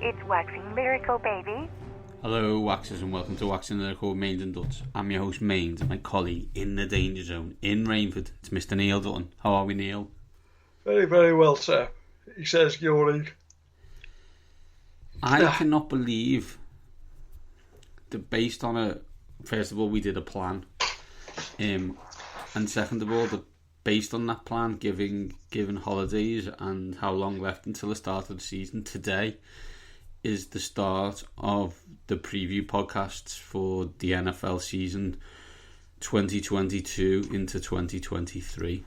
It's Waxing Lyrical, baby. Hello, Waxers, and welcome to Waxing Lyrical with Mains and Duds. I'm your host, Mains, and my colleague in the danger zone in Rainford. It's Mr. Neil Dutton. How are we, Neil? Very, very well, sir. He says, Yuri. I cannot believe that based on a... First of all, we did a plan. And second of all, that based on that plan, given holidays and how long left until the start of the season, today is the start of the preview podcasts for the NFL season 2022 into 2023.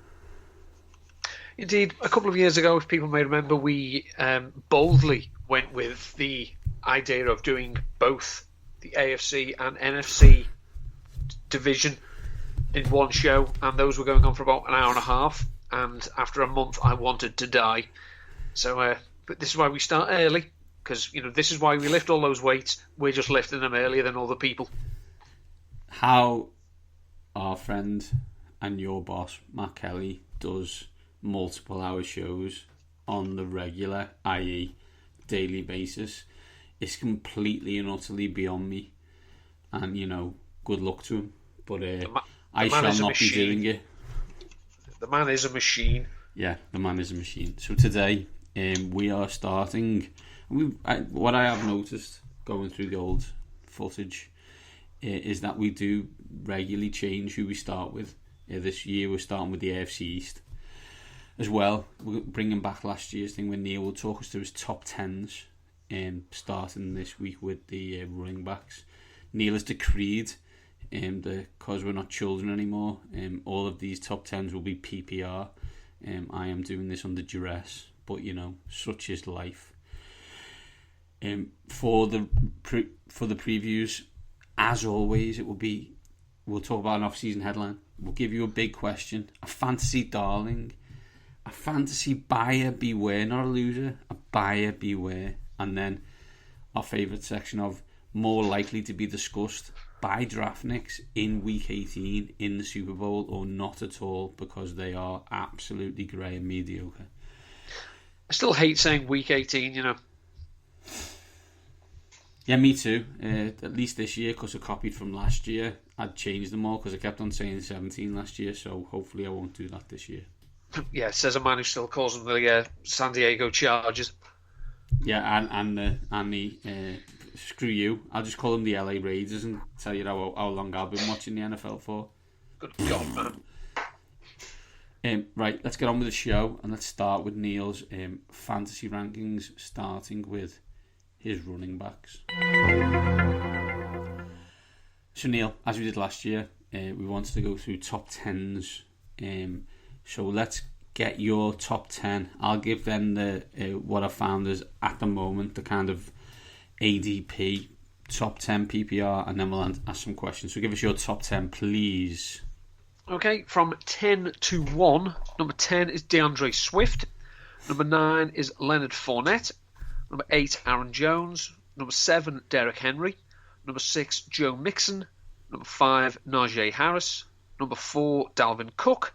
Indeed, a couple of years ago, if people may remember, we boldly went with the idea of doing both the AFC and NFC division in one show, and those were going on for about an hour and a half, and after a month I wanted to die. So but this is why we start early, because this is why we lift all those weights. We're just lifting them earlier than other people. How our friend and your boss Matt Kelly does multiple hour shows on the regular, i.e. daily basis, is completely and utterly beyond me, and good luck to him, but I shall not be doing it. The man is a machine. Yeah, the man is a machine. So today we are starting. What I have noticed going through the old footage is that we do regularly change who we start with. This year we're starting with the AFC East. As well, we're bringing back last year's thing when Neil will talk us through his top 10s, starting this week with the running backs. Neil has decreed because we're not children anymore, all of these top 10s will be PPR. I am doing this under duress, but such is life. For the previews, as always, we'll talk about an off-season headline. We'll give you a big question, a fantasy darling, a fantasy buyer beware, not a loser, a buyer beware, and then our favourite section of more likely to be discussed by draftniks in week 18 in the Super Bowl or not at all, because they are absolutely grey and mediocre. I still hate saying week 18, Yeah, me too. At least this year, because I copied from last year. I'd changed them all because I kept on saying 17 last year, so hopefully I won't do that this year. Yeah, says a man who still calls them the San Diego Chargers. Yeah, and the screw you. I'll just call them the LA Raiders and tell you how long I've been watching the NFL for. Good God, man. Right, let's get on with the show, and let's start with Neil's fantasy rankings, starting with his running backs. So Neil, as we did last year, we wanted to go through top 10s. So let's get your top 10. I'll give them the what I found is at the moment the kind of ADP top 10 PPR, and then we'll ask some questions. So give us your top 10, please. Okay, from 10 to 1. Number 10 is Deandre Swift. Number 9 is Leonard Fournette. Number 8, Aaron Jones. Number 7, Derrick Henry. Number 6, Joe Mixon. Number 5, Najee Harris. Number 4, Dalvin Cook.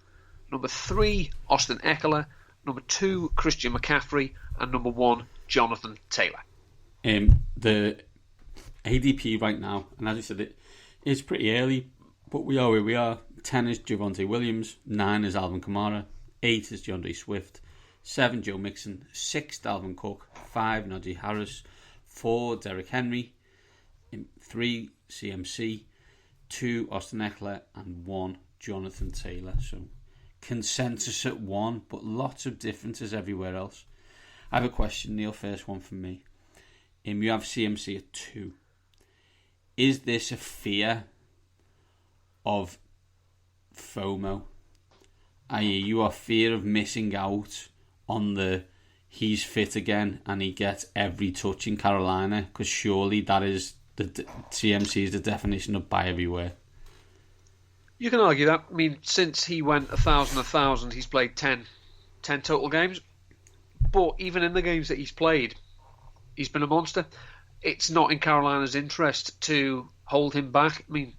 Number 3, Austin Eckler. Number 2, Christian McCaffrey. And number 1, Jonathan Taylor. The ADP right now, and as I said, it's pretty early, but we are where we are. 10 is Javonte Williams. 9 is Alvin Kamara. 8 is Deandre Swift. 7, Joe Mixon. 6, Dalvin Cook. 5, Najee Harris. 4, Derrick Henry. 3, CMC. 2, Austin Eckler. And 1, Jonathan Taylor. So consensus at 1, but lots of differences everywhere else. I have a question, Neil. First one from me. You have CMC at 2. Is this a fear of FOMO? I.e., you are fear of missing out on the he's fit again and he gets every touch in Carolina? Because surely that is CMC is the definition of buy everywhere. You can argue that. I mean, since he went 1,000, he's played 10 total games. But even in the games that he's played, he's been a monster. It's not in Carolina's interest to hold him back. I mean,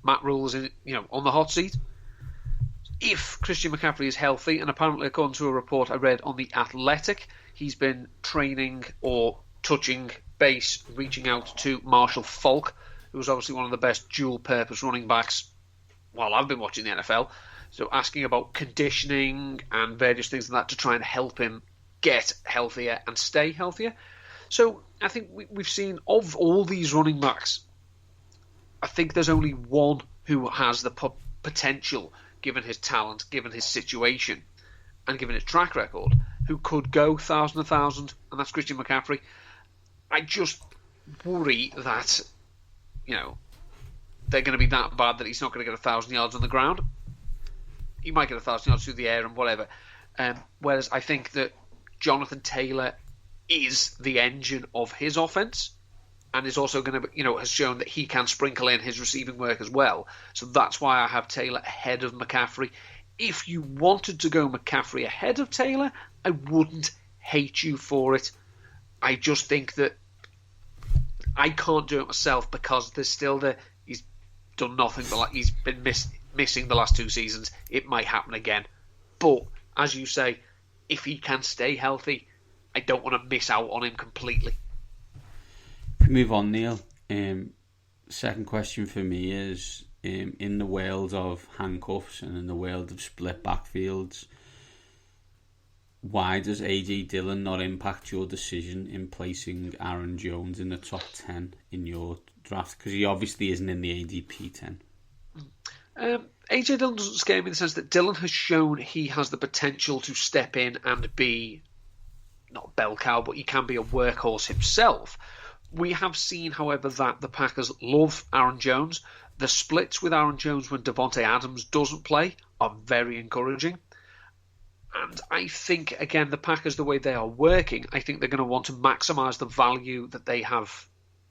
Matt Rule's on the hot seat. If Christian McCaffrey is healthy, and apparently according to a report I read on The Athletic, he's been training or touching base, reaching out to Marshall Faulk, who was obviously one of the best dual-purpose running backs while I've been watching the NFL. So asking about conditioning and various things like that to try and help him get healthier and stay healthier. So I think we've seen, of all these running backs, I think there's only one who has the potential, given his talent, given his situation, and given his track record, who could go 1,000, and that's Christian McCaffrey. I just worry that, they're going to be that bad that he's not going to get 1,000 yards on the ground. He might get 1,000 yards through the air and whatever. Whereas I think that Jonathan Taylor is the engine of his offense, and is also going to, has shown that he can sprinkle in his receiving work as well. So that's why I have Taylor ahead of McCaffrey. If you wanted to go McCaffrey ahead of Taylor, I wouldn't hate you for it. I just think that I can't do it myself because there's still he's done nothing but he's been missing the last 2 seasons. It might happen again. But, as you say, if he can stay healthy, I don't want to miss out on him completely. Move on, Neil. Second question for me is, in the world of handcuffs and in the world of split backfields, why does AJ Dillon not impact your decision in placing Aaron Jones in the top 10 in your draft? Because he obviously isn't in the ADP 10. AJ Dillon doesn't scare me in the sense that Dillon has shown he has the potential to step in and be, not a bell cow, but he can be a workhorse himself. We have seen, however, that the Packers love Aaron Jones. The splits with Aaron Jones when Devontae Adams doesn't play are very encouraging. And I think, again, the Packers, the way they are working, I think they're going to want to maximise the value that they have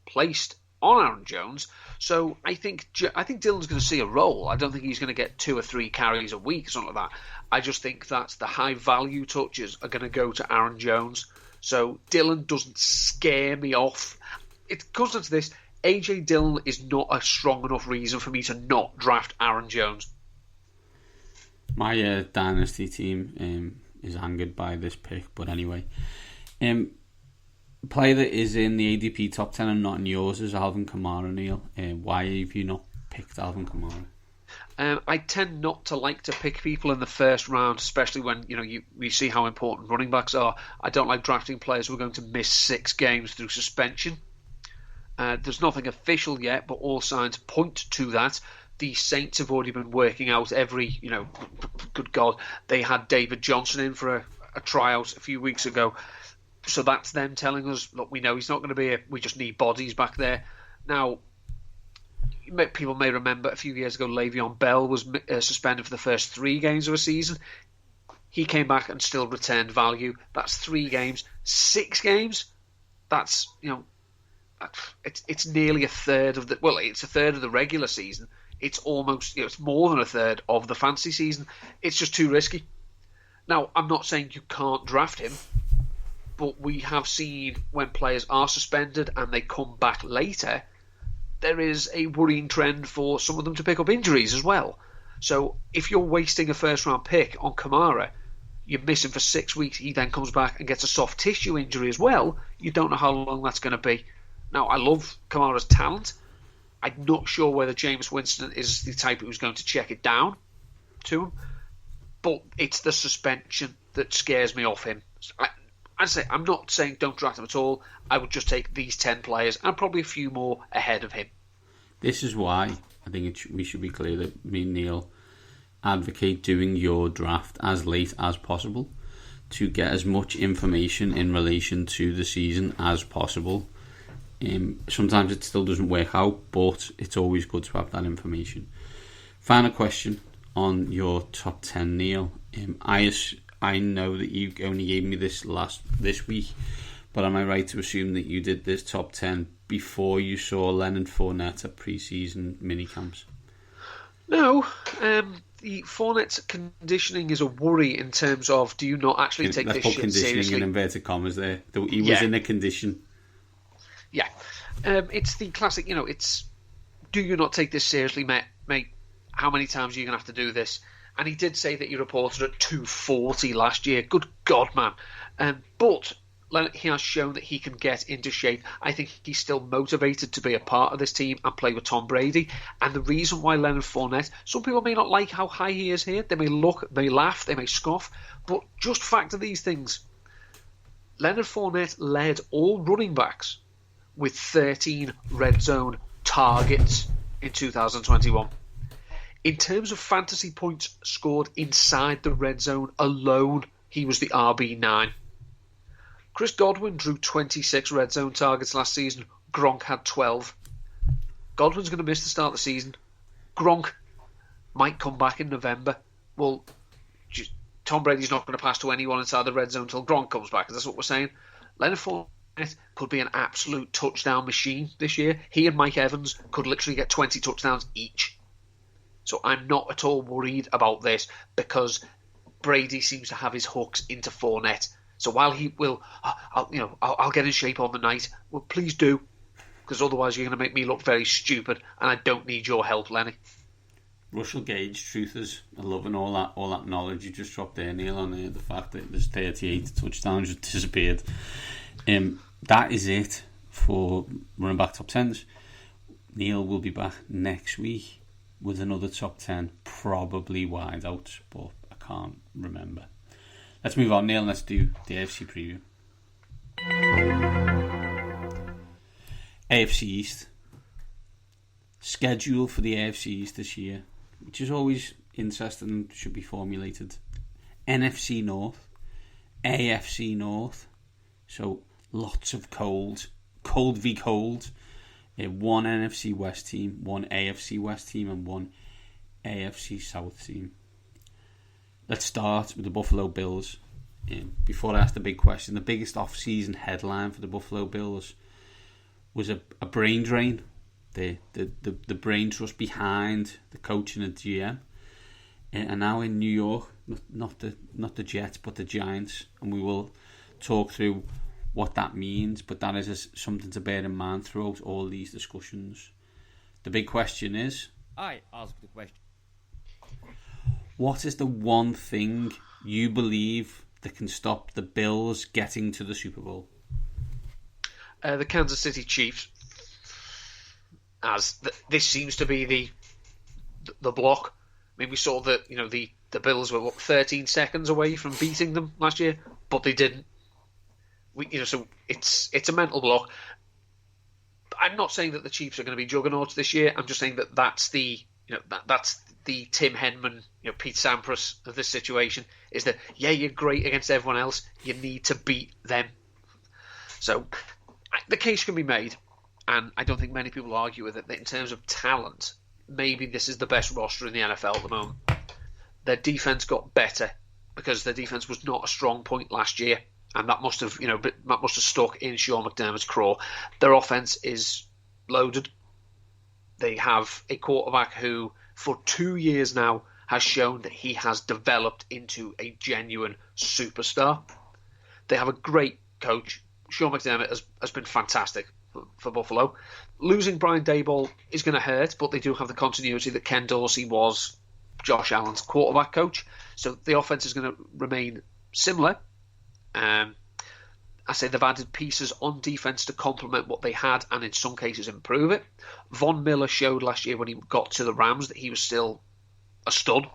placed on Aaron Jones. So I think Dillon's going to see a role. I don't think he's going to get 2 or 3 carries a week or something like that. I just think that the high-value touches are going to go to Aaron Jones. So Dillon doesn't scare me off. It comes down to this. AJ Dillon is not a strong enough reason for me to not draft Aaron Jones. My dynasty team is angered by this pick, but anyway. Player that is in the ADP top 10 and not in yours is Alvin Kamara, Neil. Why have you not picked Alvin Kamara? I tend not to like to pick people in the first round, especially when we see how important running backs are. I don't like drafting players who are going to miss 6 games through suspension. There's nothing official yet, but all signs point to that. The Saints have already been working out good God, they had David Johnson in for a tryout a few weeks ago. So that's them telling us, look, we know he's not going to be we just need bodies back there. Now, people may remember a few years ago, Le'Veon Bell was suspended for the first 3 games of a season. He came back and still returned value. That's 3 games. 6 games, that's, it's nearly a third of it's a third of the regular season. It's almost, it's more than a third of the fantasy season. It's just too risky. Now, I'm not saying you can't draft him, but we have seen when players are suspended and they come back later, there is a worrying trend for some of them to pick up injuries as well. So if you're wasting a first-round pick on Kamara, you miss him for 6 weeks, he then comes back and gets a soft tissue injury as well, you don't know how long that's going to be. Now, I love Kamara's talent. I'm not sure whether Jameis Winston is the type who's going to check it down to him, but it's the suspension that scares me off him. I'm not saying don't draft him at all. I would just take these 10 players and probably a few more ahead of him. This is why I think we should be clear that me and Neil advocate doing your draft as late as possible to get as much information in relation to the season as possible. Sometimes it still doesn't work out, but it's always good to have that information. Final question on your top 10, Neil. I know that you only gave me this week, but am I right to assume that you did this top 10 before you saw Leonard Fournette at pre-season minicamps? No, the Fournette conditioning is a worry in terms of, do you not actually take this shit seriously? Let's put conditioning in inverted commas there. He was in a condition. Yeah. It's the classic, it's, do you not take this seriously, mate? How many times are you going to have to do this? And he did say that he reported at 240 last year. Good God, man. But He has shown that he can get into shape. I think he's still motivated to be a part of this team and play with Tom Brady. And the reason why Leonard Fournette, some people may not like how high he is here. They may laugh, they may scoff, but just factor these things. Leonard Fournette led all running backs with 13 red zone targets in 2021. In terms of fantasy points scored inside the red zone alone, he was the RB9. Chris Godwin drew 26 red zone targets last season. Gronk had 12. Godwin's going to miss the start of the season. Gronk might come back in November. Well, Tom Brady's not going to pass to anyone inside the red zone until Gronk comes back. That's what we're saying. Leonard Fournette could be an absolute touchdown machine this year. He and Mike Evans could literally get 20 touchdowns each. So I'm not at all worried about this because Brady seems to have his hooks into Fournette. So while he will, I'll get in shape on the night. Well, please do, because otherwise you're going to make me look very stupid, and I don't need your help, Lenny. Russell Gage, truthers, I loving all that knowledge you just dropped there, Neil, on the fact that there's 38 touchdowns just disappeared. That is it for running back top 10s. Neil will be back next week with another top 10, probably wide out, but I can't remember. Let's move on, Neil, and let's do the AFC preview. AFC East. Schedule for the AFC East this year, which is always interesting, should be formulated. NFC North, AFC North, so lots of cold v cold. One NFC West team, one AFC West team, and one AFC South team. Let's start with the Buffalo Bills. Before I ask the big question, the biggest off-season headline for the Buffalo Bills was a brain drain. The brain trust behind the coach and the GM, and now in New York, not the Jets but the Giants, and we will talk through what that means. But that is something to bear in mind throughout all these discussions. The big question is, I ask the question. What is the one thing you believe that can stop the Bills getting to the Super Bowl? The Kansas City Chiefs, as this seems to be the block. I mean, we saw that the Bills were 13 seconds away from beating them last year, but they didn't. So it's a mental block. I'm not saying that the Chiefs are going to be juggernauts this year. I'm just saying that that's the Tim Henman, Pete Sampras of this situation, is that, you're great against everyone else. You need to beat them. So the case can be made, and I don't think many people argue with it, that in terms of talent, maybe this is the best roster in the NFL at the moment. Their defense got better because their defense was not a strong point last year, and that must have stuck in Sean McDermott's craw. Their offense is loaded. They have a quarterback who, for 2 years now, has shown that he has developed into a genuine superstar. They have a great coach. Sean McDermott has been fantastic for Buffalo. Losing Brian Daboll is going to hurt, but they do have the continuity that Ken Dorsey was Josh Allen's quarterback coach. So the offense is going to remain similar. I say they've added pieces on defense to complement what they had and in some cases improve it. Von Miller showed last year when he got to the Rams that he was still a stud.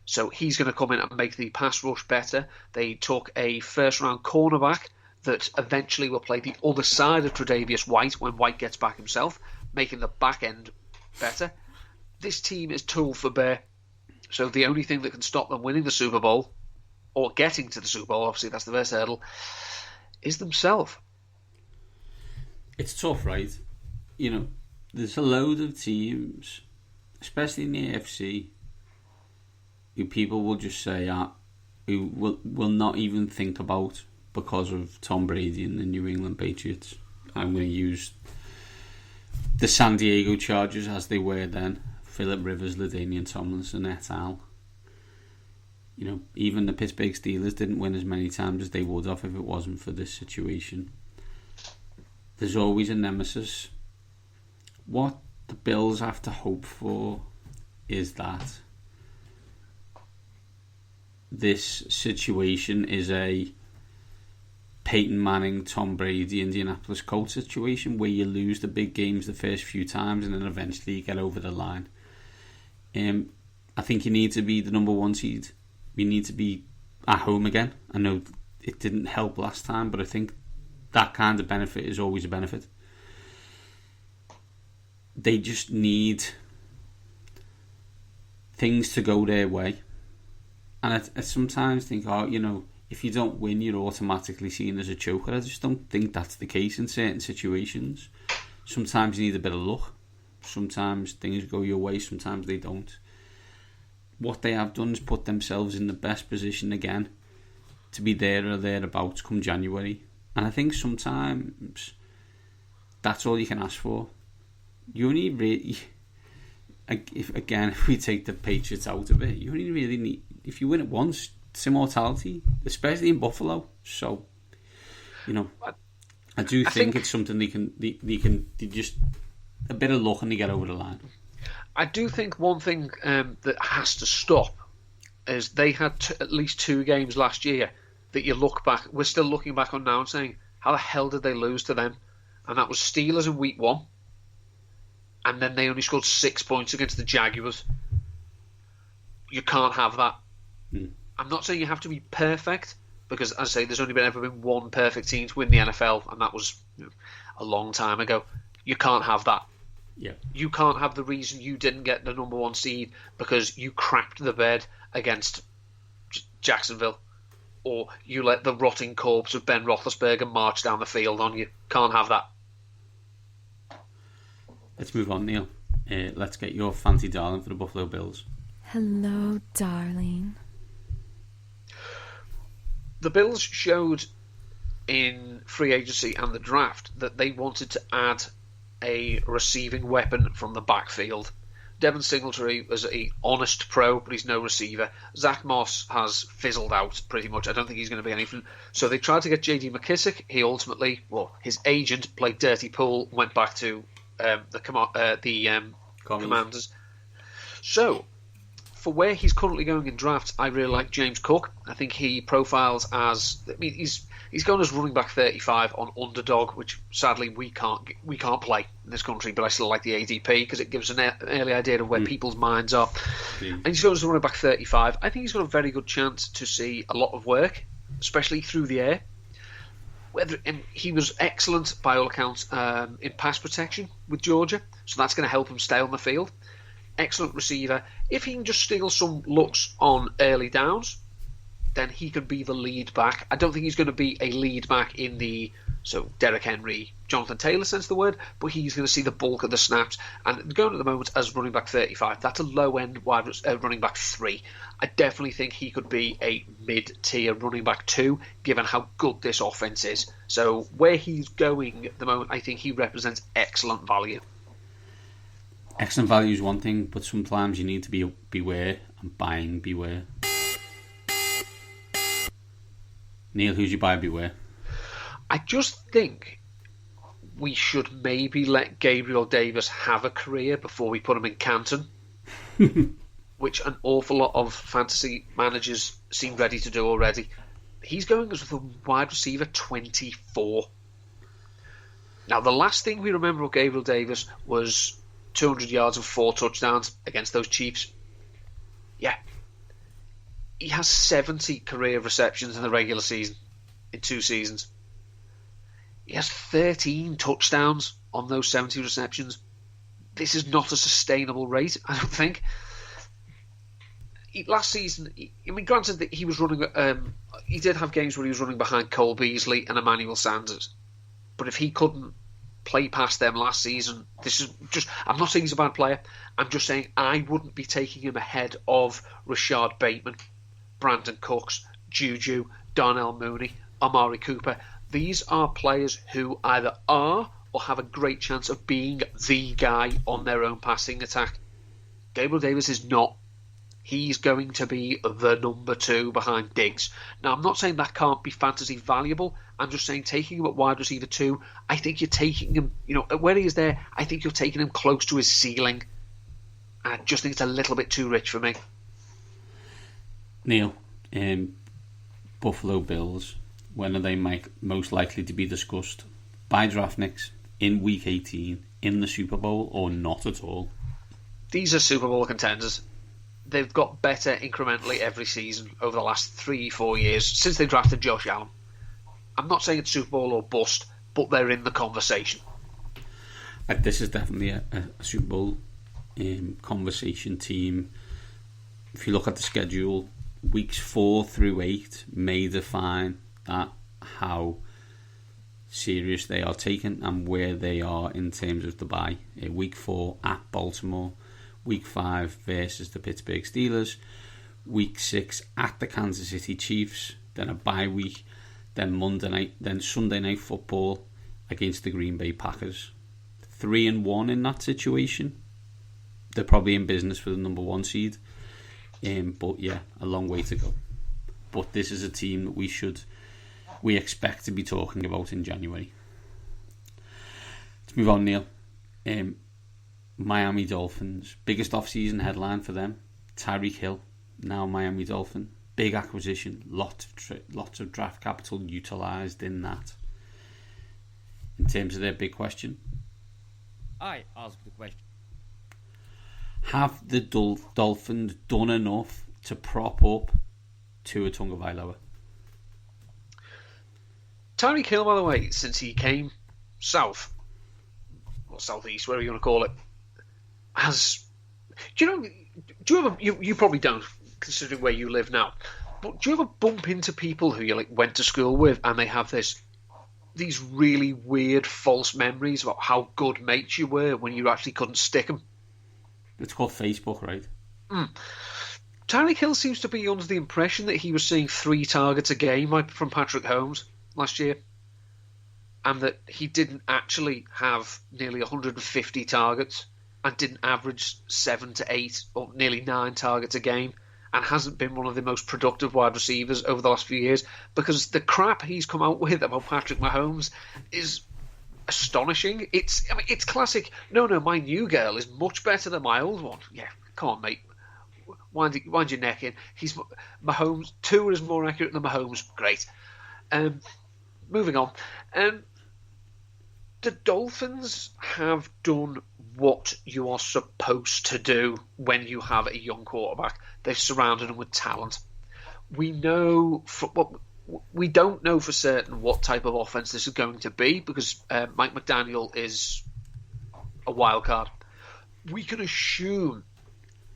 So he's going to come in and make the pass rush better. They took a first-round cornerback that eventually will play the other side of Tre'Davious White when White gets back himself, making the back end better. This team is tool for bear. So the only thing that can stop them winning the Super Bowl, or getting to the Super Bowl, obviously that's the first hurdle, is themselves. It's tough, right? There's a load of teams, especially in the AFC, who people will just say who will not even think about because of Tom Brady and the New England Patriots. I'm going to use the San Diego Chargers as they were then. Phillip Rivers, LaDainian Tomlinson, et al. Even the Pittsburgh Steelers didn't win as many times as they would have if it wasn't for this situation. There's always a nemesis. What the Bills have to hope for is that this situation is a Peyton Manning, Tom Brady, Indianapolis Colts situation where you lose the big games the first few times and then eventually you get over the line. I think you need to be the number 1 seed. You need to be at home again. I know it didn't help last time, but I think that kind of benefit is always a benefit. They just need things to go their way. And I sometimes think, if you don't win, you're automatically seen as a choker. I just don't think that's the case in certain situations. Sometimes you need a bit of luck. Sometimes things go your way, sometimes they don't. What they have done is put themselves in the best position again to be there or thereabouts come January. And I think sometimes that's all you can ask for. You only really... If we take the Patriots out of it, you only really need... If you win it once, it's immortality, especially in Buffalo. So, I do think it's something they just a bit of luck and they get over the line. I do think one thing that has to stop is they had at least 2 games last year that you look back. We're still looking back on now and saying, how the hell did they lose to them? And that was Steelers in week 1, and then they only scored 6 points against the Jaguars. You can't have that. I'm not saying you have to be perfect, because as I say, there's only ever been one perfect team to win the NFL, and that was a long time ago. You can't have that. Yeah. You can't have the reason you didn't get the number 1 seed because you crapped the bed against Jacksonville, or you let the rotting corpse of Ben Roethlisberger march down the field on you. Can't have that. Let's move on, Neil. Let's get your fancy darling for the Buffalo Bills. Hello, darling. The Bills showed in free agency and the draft that they wanted to add a receiving weapon from the backfield. Devin Singletary was an honest pro, but he's no receiver. Zach Moss has fizzled out pretty much. I don't think he's going to be anything. So they tried to get J.D. McKissick. He ultimately, his agent played dirty pool, went back to the Commanders. So, for where he's currently going in drafts, I really like James Cook. I think he profiles as... he's going as running back 35 on underdog, which sadly we can't play in this country, but I still like the ADP because it gives an early idea of where people's minds are. And he's going as running back 35. I think he's got a very good chance to see a lot of work, especially through the air. He was excellent by all accounts in pass protection with Georgia, so that's going to help him stay on the field. Excellent receiver. If he can just steal some looks on early downs, then he could be the lead back. I don't think he's going to be a lead back in the Derrick Henry, Jonathan Taylor sense of the word, but he's going to see the bulk of the snaps. And going at the moment as running back 35, that's a low end running back 3. I definitely think he could be a mid-tier running back 2, given how good this offense is. So where he's going at the moment, I think he represents excellent value. Excellent value is one thing, but sometimes you need to be beware and buying beware. Neil, who's your buyer beware? I just think we should maybe let Gabriel Davis have a career before we put him in Canton, which an awful lot of fantasy managers seem ready to do already. He's going as the wide receiver 24. Now, the last thing we remember of Gabriel Davis was 200 yards and 4 touchdowns against those Chiefs. Yeah. He has 70 career receptions in the regular season in 2 seasons. He has 13 touchdowns on those 70 receptions. This is not a sustainable rate, I don't think. Last season, granted that he was running, he did have games where he was running behind Cole Beasley and Emmanuel Sanders. But if he couldn't play past them last season, this is just... I'm not saying he's a bad player. I'm just saying I wouldn't be taking him ahead of Rashad Bateman, Brandon Cooks, Juju, Darnell Mooney, Amari Cooper. These are players who either are or have a great chance of being the guy on their own passing attack. Gabriel Davis is not. He's going to be the number 2 behind Diggs. Now, I'm not saying that can't be fantasy valuable. I'm just saying taking him at wide receiver 2, I think you're taking him, where he is there, I think you're taking him close to his ceiling. I just think it's a little bit too rich for me. Neil, Buffalo Bills, when are they most likely to be discussed by draftniks in Week 18, in the Super Bowl, or not at all? These are Super Bowl contenders. They've got better incrementally every season over the last 3-4 years since they drafted Josh Allen. I'm not saying it's Super Bowl or bust, but they're in the conversation. This is definitely a Super Bowl conversation team. If you look at the schedule, weeks 4 through 8 may define that, how serious they are taken and where they are in terms of the bye. Week 4 at Baltimore, Week 5 versus the Pittsburgh Steelers, Week 6 at the Kansas City Chiefs, then a bye week, then Sunday Night Football against the Green Bay Packers. 3-1 in that situation. They're probably in business for the number 1 seed. But yeah, a long way to go. But this is a team that we expect to be talking about in January. Let's move on, Neil. Miami Dolphins. Biggest off-season headline for them. Tyreek Hill, now Miami Dolphin. Big acquisition. Lots of draft capital utilised in that. In terms of their big question. I ask the question. Have the Dolphins done enough to prop up Tua Tagovailoa? Tyreek Hill, by the way, since he came south, or southeast, whatever you want to call it, has... You probably don't, considering where you live now, but do you ever bump into people who you went to school with and they have these really weird false memories about how good mates you were when you actually couldn't stick them? It's called Facebook, right? Tyreek Hill seems to be under the impression that he was seeing 3 targets a game from Patrick Mahomes last year, and that he didn't actually have nearly 150 targets and didn't average 7 to 8 or nearly 9 targets a game, and hasn't been one of the most productive wide receivers over the last few years, because the crap he's come out with about Patrick Mahomes is astonishing. It's classic. No, my new girl is much better than my old one. Yeah, come on, mate. Wind your neck in. Mahomes. Tua is more accurate than Mahomes. Great. Moving on. The Dolphins have done what you are supposed to do when you have a young quarterback. They've surrounded him with talent. We don't know for certain what type of offense this is going to be, because Mike McDaniel is a wild card. We can assume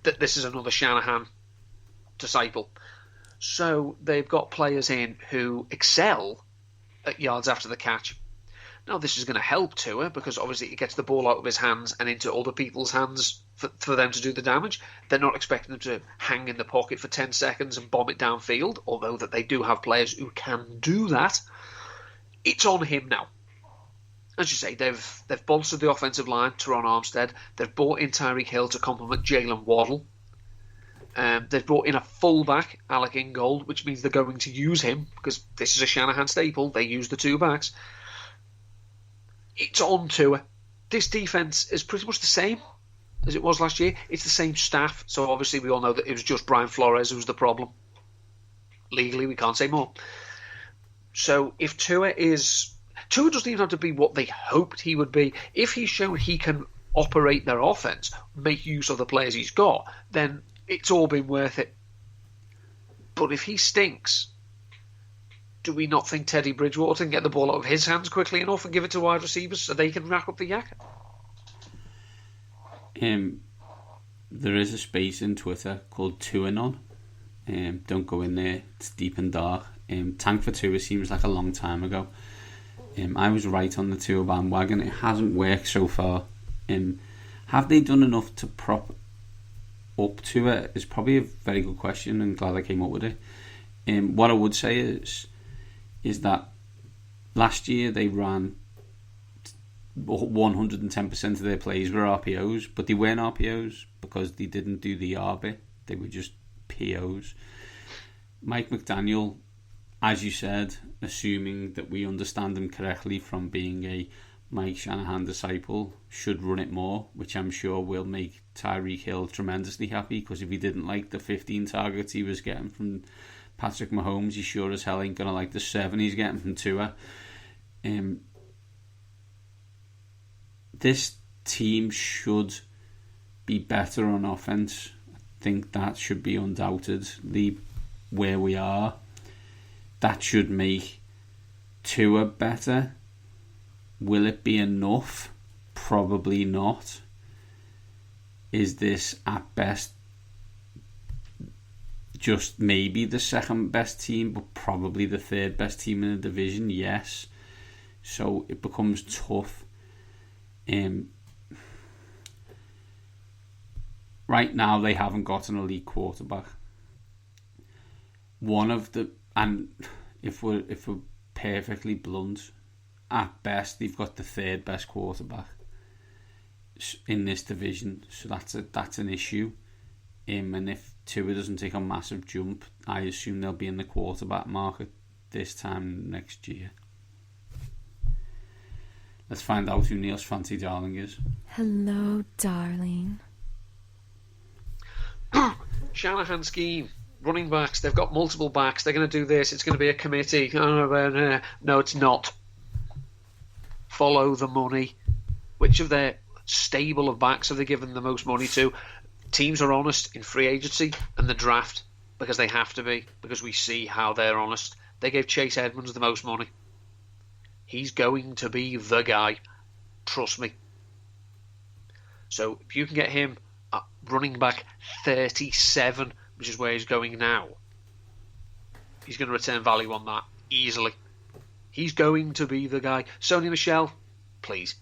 that this is another Shanahan disciple. So they've got players in who excel at yards after the catch. Now, this is going to help Tua, because obviously he gets the ball out of his hands and into other people's hands for them to do the damage. They're not expecting them to hang in the pocket for 10 seconds and bomb it downfield, although that they do have players who can do that. It's on him now. As you say, they've bolstered the offensive line, Teron Armstead. They've brought in Tyreek Hill to complement Jalen Waddle. They've brought in a fullback, Alec Ingold, which means they're going to use him, because this is a Shanahan staple. They use the 2 backs. It's on Tua. This defense is pretty much the same as it was last year. It's the same staff, so obviously we all know that it was just Brian Flores who was the problem. Legally, we can't say more. So if Tua doesn't even have to be what they hoped he would be. If he's shown he can operate their offense, make use of the players he's got, then it's all been worth it. But if he stinks, do we not think Teddy Bridgewater can get the ball out of his hands quickly enough and give it to wide receivers so they can rack up the yak? There is a space in Twitter called Tuanon. Don't go in there, it's deep and dark. Tank for Tua seems like a long time ago. I was right on the Tua bandwagon. It hasn't worked so far. Have they done enough to prop up Tua? Is probably a very good question, and glad I came up with it. What I would say is that last year they ran 110% of their plays were RPOs, but they weren't RPOs because they didn't do the R bit. They were just POs. Mike McDaniel, as you said, assuming that we understand him correctly from being a Mike Shanahan disciple, should run it more, which I'm sure will make Tyreek Hill tremendously happy, because if he didn't like the 15 targets he was getting from Patrick Mahomes, he sure as hell ain't going to like the 7 he's getting from Tua. This team should be better on offense. I think that should be undoubtedly where we are. That should make Tua better. Will it be enough? Probably not. Is this at best just maybe the second best team, but probably the third best team in the division? Yes. So it becomes tough. Right now they haven't got an elite quarterback. And if we're perfectly blunt, at best they've got the third best quarterback in this division, so that's an issue. And if Tua doesn't take a massive jump, I assume they'll be in the quarterback market this time next year. Let's find out who Neil's fancy darling is. Hello, darling. Shanahan scheme. Running backs. They've got multiple backs. They're going to do this. It's going to be a committee. No, it's not. Follow the money. Which of their stable of backs have they given the most money to? Teams are honest in free agency and the draft because they have to be, because we see how they're honest. They gave Chase Edmonds the most money. He's going to be the guy. Trust me. So if you can get him at running back 37, which is where he's going now, he's going to return value on that easily. He's going to be the guy. Sony Michel, please.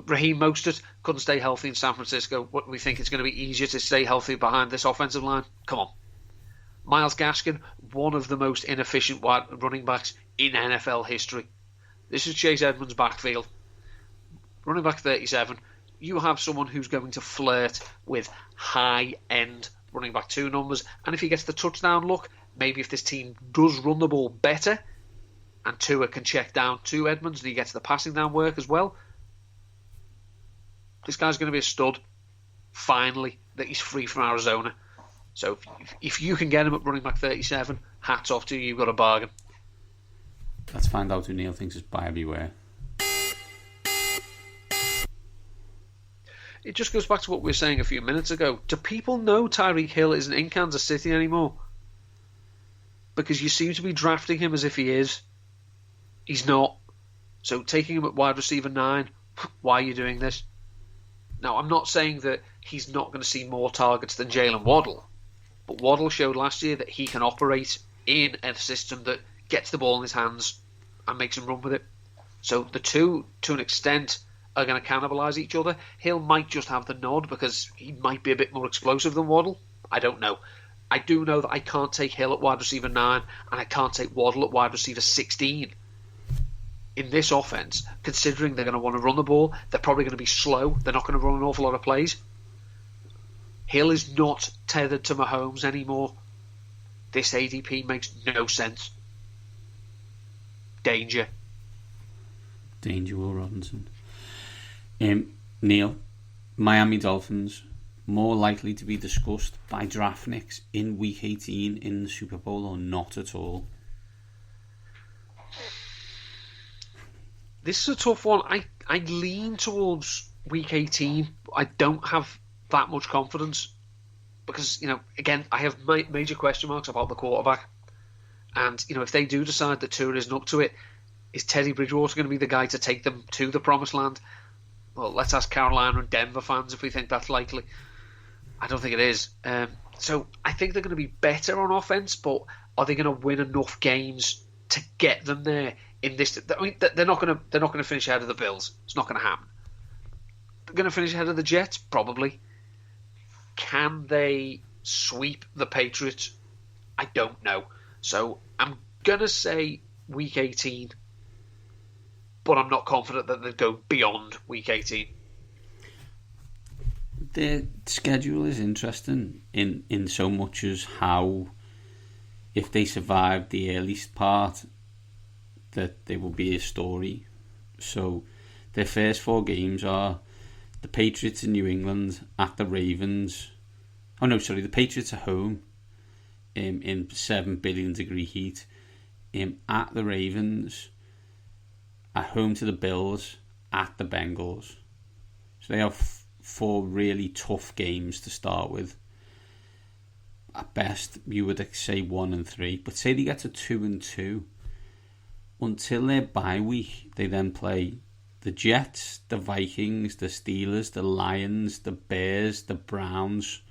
Raheem Mostert couldn't stay healthy in San Francisco. What, we think it's going to be easier to stay healthy behind this offensive line? Come on. Myles Gaskin, one of the most inefficient running backs in NFL history. This is Chase Edmonds' backfield. Running back 37. You have someone who's going to flirt with high-end running back 2 numbers. And if he gets the touchdown look, maybe if this team does run the ball better and Tua can check down to Edmonds and he gets the passing down work as well, this guy's going to be a stud. Finally, that he's free from Arizona. So if you can get him at running back 37, hats off to you. You've got a bargain. Let's find out who Neil thinks is buyer beware. It just goes back to what we were saying a few minutes ago. Do people know Tyreek Hill isn't in Kansas City anymore? Because you seem to be drafting him as if he is. He's not. So taking him at wide receiver 9, why are you doing this? Now, I'm not saying that he's not going to see more targets than Jalen Waddle, but Waddle showed last year that he can operate in a system that gets the ball in his hands and makes him run with it. So the two, to an extent, are going to cannibalise each other. Hill might just have the nod because he might be a bit more explosive than Waddle. I don't know. I do know that I can't take Hill at wide receiver 9 and I can't take Waddle at wide receiver 16. In this offense, considering they're going to want to run the ball, they're probably going to be slow. They're not going to run an awful lot of plays. Hill is not tethered to Mahomes anymore. This ADP makes no sense. Danger. Will Robinson. Neil, Miami Dolphins more likely to be discussed by draftniks in Week 18 in the Super Bowl or not at all? This is a tough one. I lean towards Week 18. I don't have that much confidence because, again, I have major question marks about the quarterback. And, if they do decide that Tua isn't up to it, is Teddy Bridgewater going to be the guy to take them to the promised land? Well, let's ask Carolina and Denver fans if we think that's likely. I don't think it is. So I think they're going to be better on offense, but are they going to win enough games to get them there? In this, I mean, they're not going to finish ahead of the Bills. It's not going to happen. They're going to finish ahead of the Jets, probably. Can they sweep the Patriots? I don't know. So I'm going to say Week 18, but I'm not confident that they'd go beyond Week 18. Their schedule is interesting in so much as how, if they survive the earliest part, that there will be a story. So their first 4 games are the Patriots in New England, at the Ravens. The Patriots are home, in 7 billion degree heat, at the Ravens, at home to the Bills, at the Bengals. So they have 4 really tough games to start with. At best, you would say 1 and 3, but say they get to 2 and 2. Until their bye week, they then play the Jets, the Vikings, the Steelers, the Lions, the Bears, the Browns.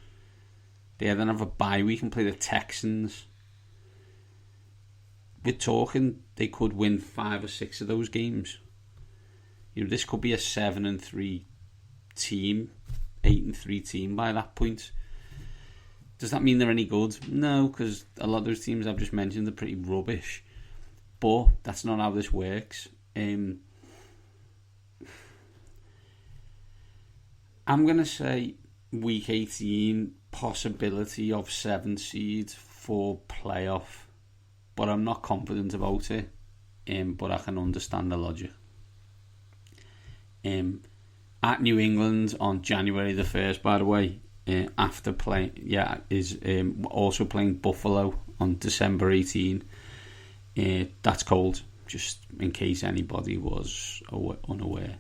They then have a bye week and play the Texans. We're talking they could win 5 or 6 of those games. This could be a 7 and 3 team, 8 and 3 team by that point. Does that mean they're any good? No, because a lot of those teams I've just mentioned are pretty rubbish. But that's not how this works. I'm going to say week 18, possibility of 7 seed for playoff. But I'm not confident about it. But I can understand the logic. At New England on January the 1st, by the way, after playing, is also playing Buffalo on December 18. That's cold, just in case anybody was unaware.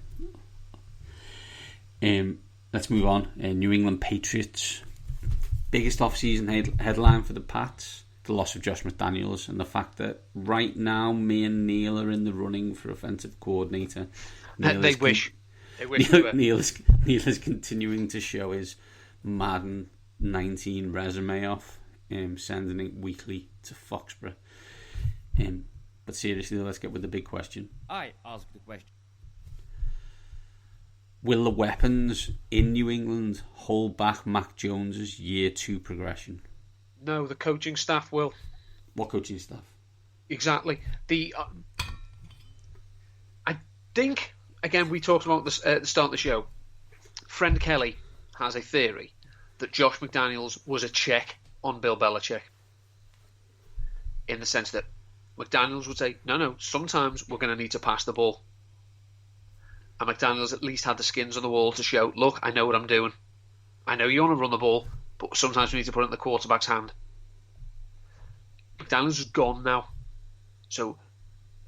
Let's move on. New England Patriots. Biggest off-season headline for the Pats, the loss of Josh McDaniels, and the fact that right now me and Neil are in the running for offensive coordinator. They wish. Neil is continuing to show his Madden 19 resume off, sending it weekly to Foxborough. But seriously, let's get with the big question. I ask the question. Will the weapons in New England hold back Mac Jones's year 2 progression? No, the coaching staff will. What coaching staff? Exactly. I think, again, we talked about this at the start of the show. Friend Kelly has a theory that Josh McDaniels was a check on Bill Belichick. In the sense that McDaniels would say, no, sometimes we're going to need to pass the ball. And McDaniels at least had the skins on the wall to show, look, I know what I'm doing. I know you want to run the ball, but sometimes we need to put it in the quarterback's hand. McDaniels is gone now. So,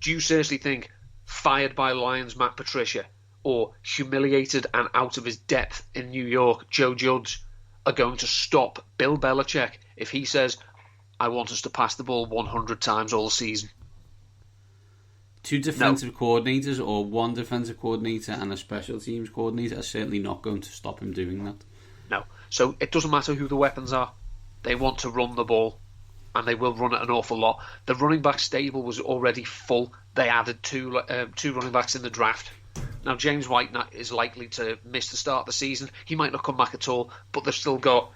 do you seriously think fired by Lions Matt Patricia or humiliated and out of his depth in New York Joe Judge are going to stop Bill Belichick if he says, I want us to pass the ball 100 times all season? 2 defensive coordinators or 1 defensive coordinator and a special teams coordinator are certainly not going to stop him doing that. No. So it doesn't matter who the weapons are. They want to run the ball, and they will run it an awful lot. The running back stable was already full. They added two running backs in the draft. Now, James White is likely to miss the start of the season. He might not come back at all, but they've still got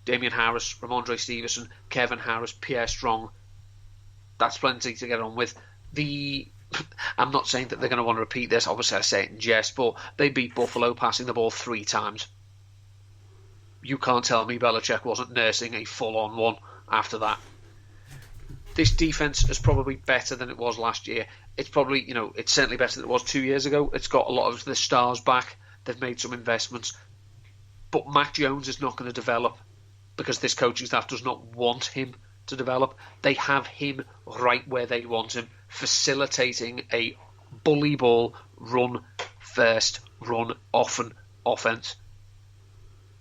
Damian Harris, Ramondre Stevenson, Kevin Harris, Pierre Strong. That's plenty to get on with. I'm not saying that they're going to want to repeat this. Obviously, I say it in jest, but they beat Buffalo passing the ball 3 times. You can't tell me Belichick wasn't nursing a full-on one after that. This defense is probably better than it was last year. It's probably, it's certainly better than it was 2 years ago. It's got a lot of the stars back. They've made some investments. But Mac Jones is not going to develop because this coaching staff does not want him to develop. They have him right where they want him, facilitating a bully ball, run first, run often offense.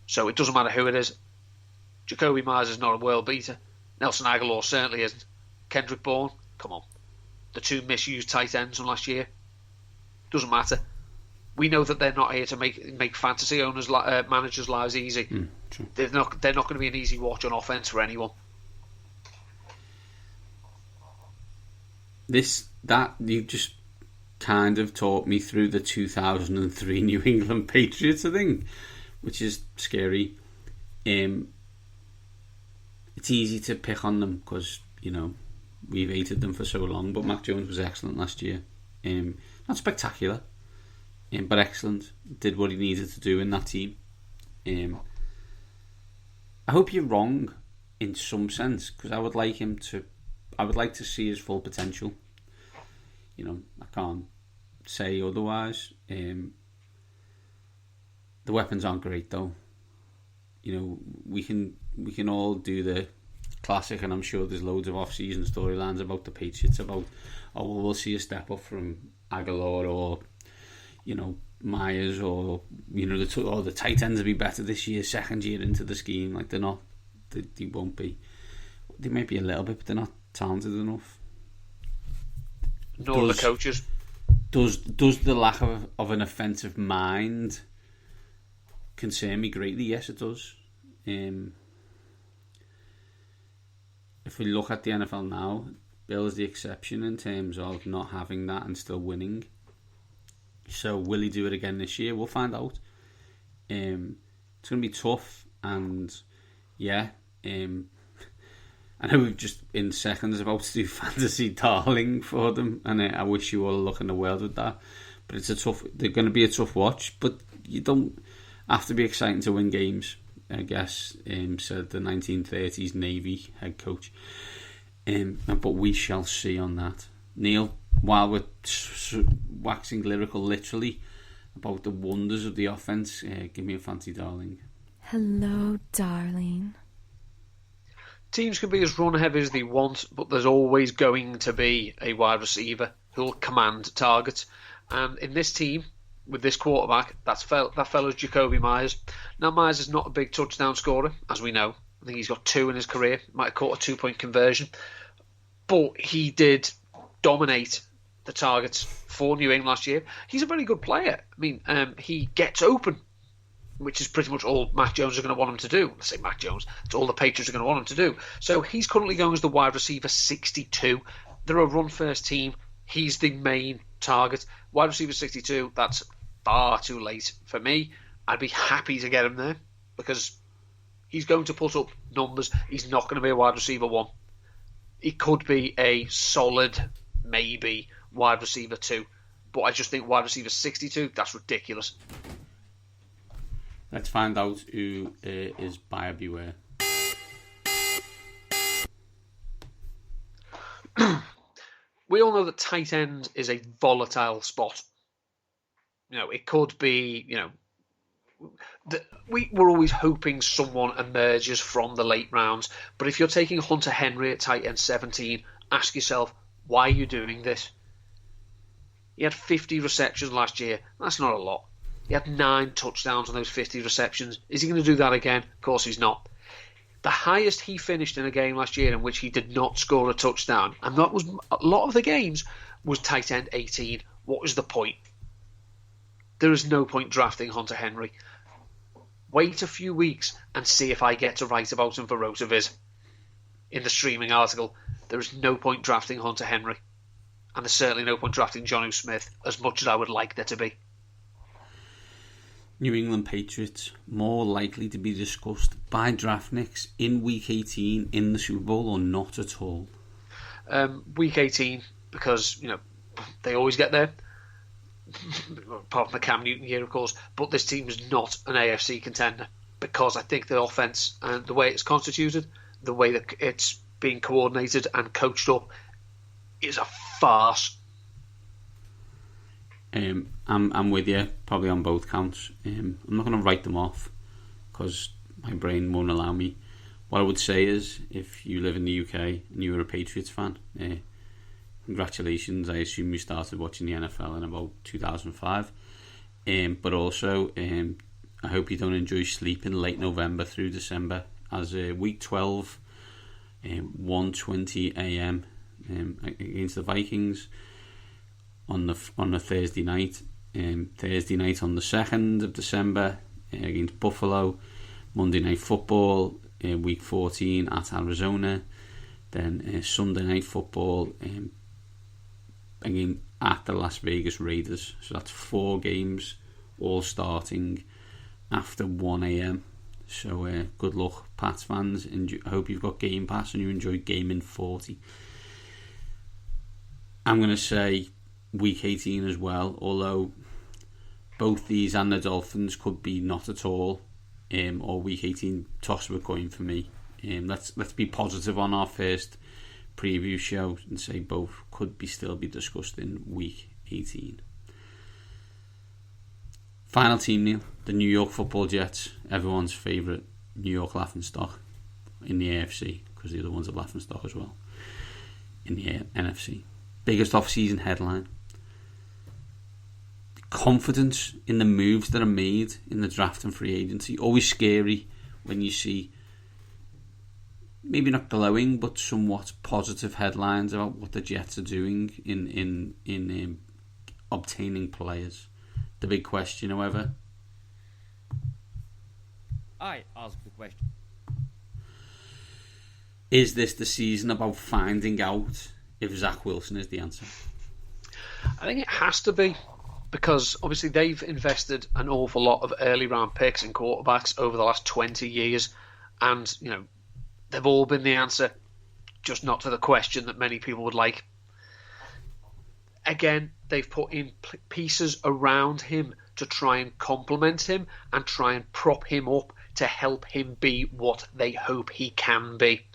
So it doesn't matter who it is. Jacoby Myers is not a world beater. Nelson Aguilar certainly isn't. Kendrick Bourne, come on. The 2 misused tight ends from last year. Doesn't matter. We know that they're not here to make fantasy owners, managers' lives easy. They're not going to be an easy watch on offense for anyone. That you just kind of taught me through the 2003 New England Patriots, I think, which is scary. It's easy to pick on them because we've hated them for so long, but Mac Jones was excellent last year. Not spectacular, but excellent. Did what he needed to do in that team. I hope you're wrong in some sense, because I would like to see his full potential. I can't say otherwise. The weapons aren't great though. We can all do the classic, and I'm sure there's loads of off-season storylines about the Patriots about, oh, well, we'll see a step up from Aguilar or, Myers, or, the tight ends will be better this year, second year into the scheme. Like, they're not, they won't be. They may be a little bit, but they're not talented enough. Nor the coaches. Does the lack of an offensive mind concern me greatly? Yes, it does. If we look at the NFL now, Bill is the exception in terms of not having that and still winning. So will he do it again this year? We'll find out. It's going to be tough, and I know we've just in seconds about to do fantasy darling for them, and I wish you all luck in the world with that. But they're going to be a tough watch, but you don't have to be exciting to win games, I guess, said the 1930s Navy head coach. But we shall see on that. Neil, while we're waxing lyrical literally about the wonders of the offence, give me a fancy darling. Hello, darling. Teams can be as run heavy as they want, but there's always going to be a wide receiver who'll command targets. And in this team, with this quarterback, that fellow's Jacoby Myers. Now, Myers is not a big touchdown scorer, as we know. I think he's got 2 in his career. Might have caught a 2-point conversion. But he did dominate the targets for New England last year. He's a very good player. I mean, he gets open, which is pretty much all Mac Jones are going to want him to do. I say Mac Jones, it's all the Patriots are going to want him to do. So he's currently going as the wide receiver 62. They're a run-first team. He's the main target. Wide receiver 62, that's far too late for me. I'd be happy to get him there because he's going to put up numbers. He's not going to be a wide receiver 1. He could be a solid, maybe, wide receiver 2. But I just think wide receiver 62, that's ridiculous. Let's find out who is buyer beware. We all know that tight end is a volatile spot. It could be, we were always hoping someone emerges from the late rounds. But if you're taking Hunter Henry at tight end 17, ask yourself, why are you doing this? He had 50 receptions last year. That's not a lot. He had 9 touchdowns on those 50 receptions. Is he going to do that again? Of course he's not. The highest he finished in a game last year in which he did not score a touchdown, and that was a lot of the games, was tight end 18. What was the point? There is no point drafting Hunter Henry. Wait a few weeks and see if I get to write about him for Rotoviz in the streaming article. There is no point drafting Hunter Henry. And there's certainly no point drafting Jonnu Smith, as much as I would like there to be. New England Patriots more likely to be discussed by draftniks in Week 18 in the Super Bowl or not at all? Week 18, because they always get there, apart from the Cam Newton year, of course. But this team is not an AFC contender because I think the offense and the way it's constituted, the way that it's being coordinated and coached up, is a farce. I'm with you, probably on both counts. I'm not going to write them off because my brain won't allow me. What I would say is, if you live in the UK and you're a Patriots fan, congratulations. I assume you started watching the NFL in about 2005. But also, I hope you don't enjoy sleeping late November through December, as Week 12, 1:20 a.m. Against the Vikings on a Thursday night. Thursday night on the 2nd of December against Buffalo. Monday Night Football, Week 14 at Arizona. Then Sunday Night Football again at the Las Vegas Raiders. So that's 4 games, all starting after 1 a.m. So good luck, Pats fans. I hope you've got Game Pass and you enjoy Gaming 40. I'm going to say Week 18 as well, although both these and the Dolphins could be not at all, or Week 18 toss of a coin for me. Let's be positive on our first preview show and say both could still be discussed in Week 18. Final team, Neil, the New York Football Jets, everyone's favourite New York laughingstock in the AFC, because the other one's a laughing stock as well in the NFC. Biggest off-season headline. Confidence in the moves that are made in the draft and free agency. Always scary when you see maybe not glowing but somewhat positive headlines about what the Jets are doing in obtaining players. The big question, however, I ask the question. Is this the season about finding out if Zach Wilson is the answer? I think it has to be, because obviously they've invested an awful lot of early round picks and quarterbacks over the last 20 years, and they've all been the answer, just not to the question that many people would like. Again, they've put in pieces around him to try and complement him and try and prop him up to help him be what they hope he can be.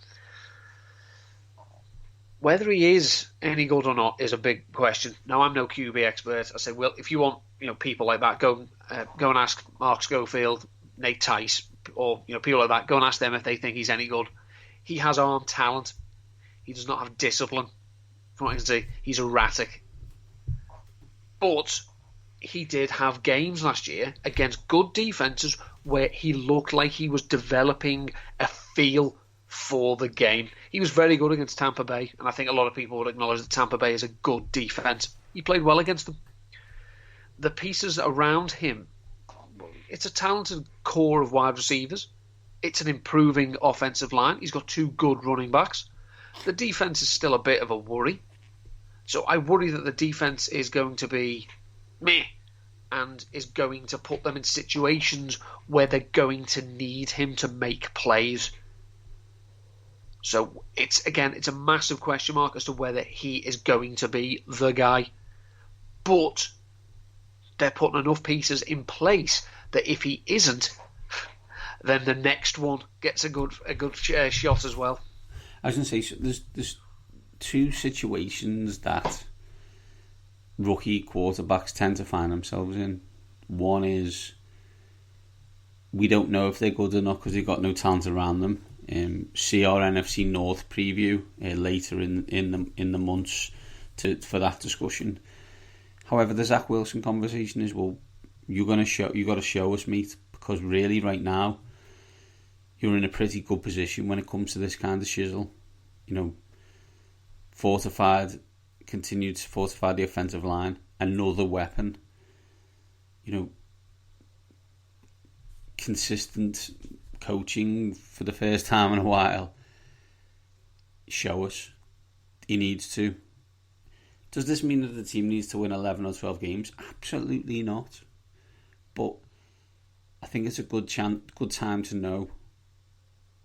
Whether he is any good or not is a big question. Now, I'm no QB expert. I say, well, if you want, people like that, go and ask Mark Schofield, Nate Tice, or people like that. Go and ask them if they think he's any good. He has arm talent. He does not have discipline. From what I can see, he's erratic. But he did have games last year against good defenses where he looked like he was developing a feel for the game. He was very good against Tampa Bay, and I think a lot of people would acknowledge that Tampa Bay is a good defense. He played well against them. The pieces around him, it's a talented core of wide receivers. It's an improving offensive line. He's got 2 good running backs. The defense is still a bit of a worry. So I worry that the defense is going to be meh and is going to put them in situations where they're going to need him to make plays. So it's a massive question mark as to whether he is going to be the guy. But they're putting enough pieces in place that if he isn't, then the next one gets a good shot as well. I was going to say, so there's 2 situations that rookie quarterbacks tend to find themselves in. One is we don't know if they're good enough because they've got no talent around them. See our NFC North preview later in the months for that discussion. However, the Zach Wilson conversation is, well, you got to show us, mate, because really right now you're in a pretty good position when it comes to this kind of shizzle. Continued to fortify the offensive line, another weapon. Consistent coaching for the first time in a while. Show us. He needs to. Does this mean that the team needs to win 11 or 12 games? Absolutely not. But I think it's a good time to know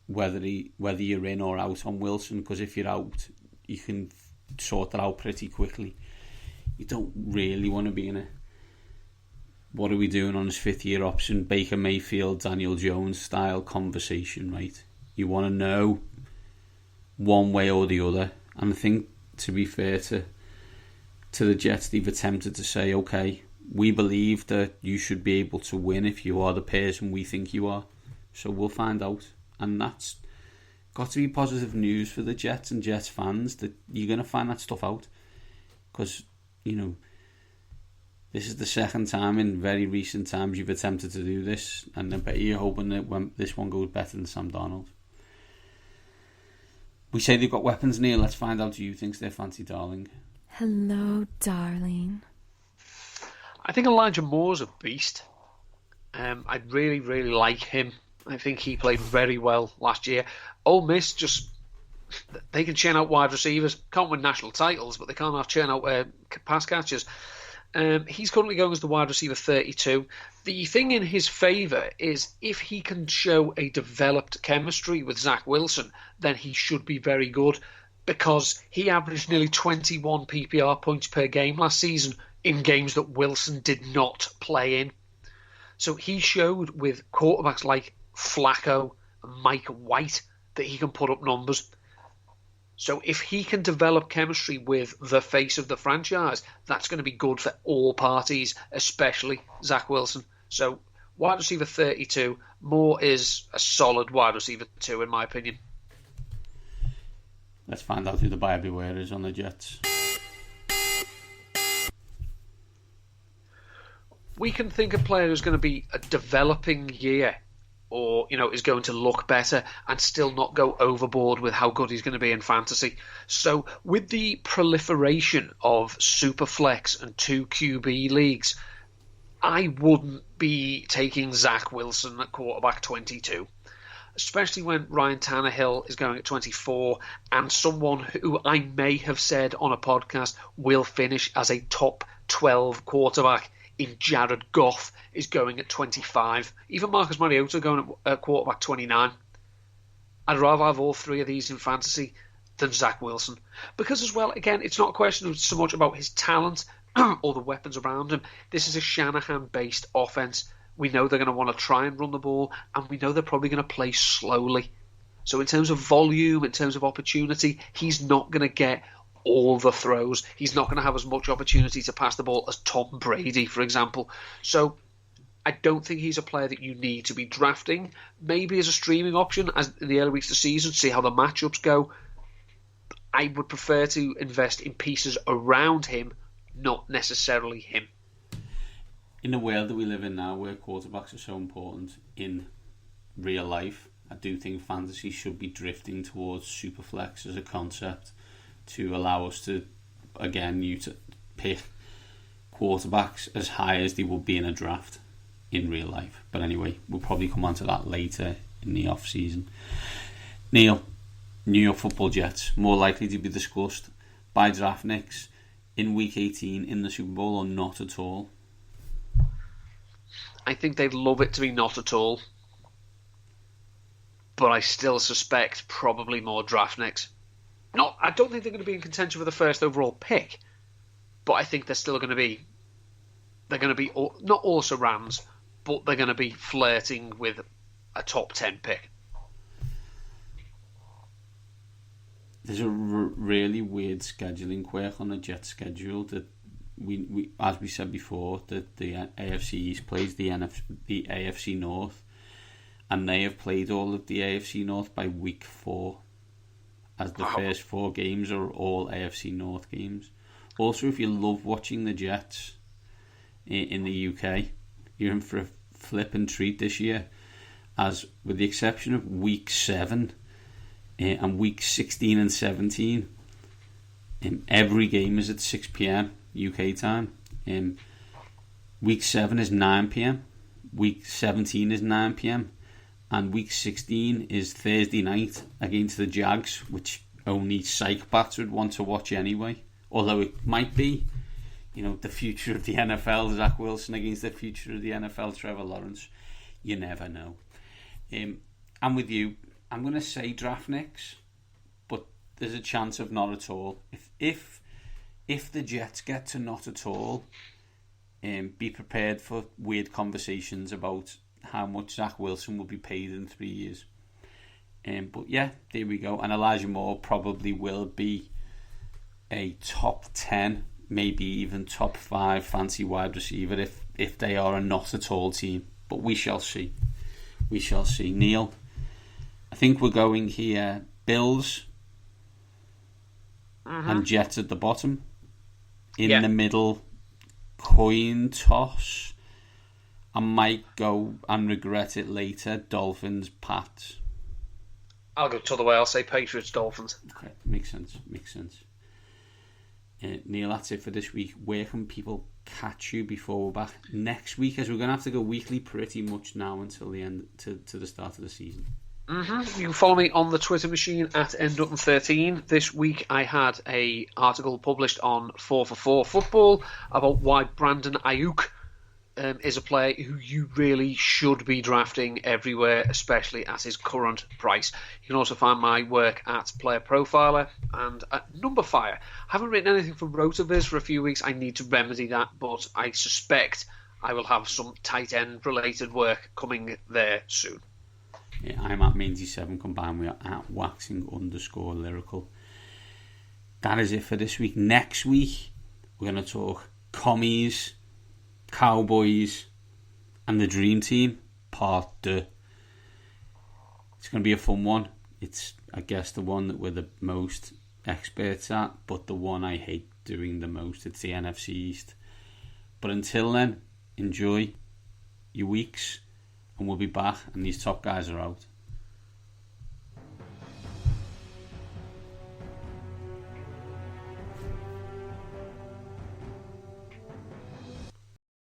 whether you're in or out on Wilson, because if you're out, you can sort that out pretty quickly. You don't really want to be in a what are we doing on his 5th year option, Baker Mayfield, Daniel Jones style conversation, right? You want to know one way or the other. And I think, to be fair to the Jets, they've attempted to say, okay, we believe that you should be able to win if you are the person we think you are. So we'll find out. And that's got to be positive news for the Jets and Jets fans, that you're going to find that stuff out. Because, this is the second time in very recent times you've attempted to do this, and I bet you're hoping that this one goes better than Sam Darnold. We say they've got weapons, Neil. Let's find out who you think's their fancy darling. Hello, darling. I think Elijah Moore's a beast. I really, really like him. I think he played very well last year. Ole Miss they can churn out wide receivers. Can't win national titles, but they can't churn out pass catchers. He's currently going as the wide receiver 32. The thing in his favour is if he can show a developed chemistry with Zach Wilson, then he should be very good, because he averaged nearly 21 PPR points per game last season in games that Wilson did not play in. So he showed with quarterbacks like Flacco and Mike White that he can put up numbers. So if he can develop chemistry with the face of the franchise, that's going to be good for all parties, especially Zach Wilson. So wide receiver 32, Moore is a solid wide receiver 2 in my opinion. Let's find out who the buyer beware is on the Jets. We can think a player who's going to be a developing year, or is going to look better and still not go overboard with how good he's going to be in fantasy. So with the proliferation of Superflex and 2 QB leagues, I wouldn't be taking Zach Wilson at quarterback 22, especially when Ryan Tannehill is going at 24, and someone who I may have said on a podcast will finish as a top 12 quarterback in Jared Goff is going at 25. Even Marcus Mariota going at quarterback 29. I'd rather have all 3 of these in fantasy than Zach Wilson. Because as well, again, it's not a question of so much about his talent or the weapons around him. This is a Shanahan-based offense. We know they're going to want to try and run the ball, and we know they're probably going to play slowly. So in terms of volume, in terms of opportunity, he's not going to get all the throws. He's not going to have as much opportunity to pass the ball as Tom Brady, for example. So I don't think he's a player that you need to be drafting. Maybe as a streaming option as in the early weeks of the season, see how the matchups go. I would prefer to invest in pieces around him, not necessarily him. In the world that we live in now, where quarterbacks are so important in real life, I do think fantasy should be drifting towards Superflex as a concept, to allow us to, again, you to pick quarterbacks as high as they would be in a draft in real life. But anyway, we'll probably come on to that later in the off-season. Neil, New York Football Jets, more likely to be discussed by DraftNix in Week 18 in the Super Bowl or not at all? I think they'd love it to be not at all. But I still suspect probably more DraftNix. I don't think they're going to be in contention for the first overall pick, but I think they're still going to be. They're going to be not also Rams, but they're going to be flirting with a top 10 pick. There's a really weird scheduling quirk on the Jets schedule that we as we said before, that the AFC East plays the AFC North, and they have played all of the AFC North by week 4. As the first 4 games are all AFC North games. Also, if you love watching the Jets in the UK, you're in for a flipping treat this year, as with the exception of week 7 and week 16 and 17, every game is at 6 p.m. UK time. Week 7 is 9 p.m, week 17 is 9 p.m, and week 16 is Thursday night against the Jags, which only psychopaths would want to watch anyway. Although it might be, the future of the NFL, Zach Wilson against the future of the NFL, Trevor Lawrence. You never know. I'm with you. I'm going to say DraftNix, but there's a chance of not at all. If the Jets get to not at all, be prepared for weird conversations about how much Zach Wilson will be paid in 3 years. But yeah, there we go. And Elijah Moore probably will be a top 10, maybe even top 5 fancy wide receiver if they are a not at all team. But we shall see. We shall see. Neil, I think we're going here Bills and Jets at the bottom. In the middle, coin toss. I might go and regret it later. Dolphins, Pats. I'll go to the way. I'll say Patriots, Dolphins. Okay, makes sense. Neil, that's it for this week. Where can people catch you before we're back next week? As we're going to have to go weekly pretty much now until the end to the start of the season. You can follow me on the Twitter machine at Endutton13. This week I had a article published on 4for4 Football about why Brandon Ayuk is a player who you really should be drafting everywhere, especially at his current price. You can also find my work at Player Profiler and at Numberfire. I haven't written anything for Rotoviz for a few weeks. I need to remedy that, but I suspect I will have some tight end related work coming there soon. Yeah, I'm at Minty7 combined with at waxing_lyrical. That is it for this week. Next week, we're going to talk commies, Cowboys, and the Dream Team, part 2. It's going to be a fun one. It's, I guess, the one that we're the most experts at, but the one I hate doing the most. It's the NFC East. But until then, enjoy your weeks, and we'll be back, and these top guys are out.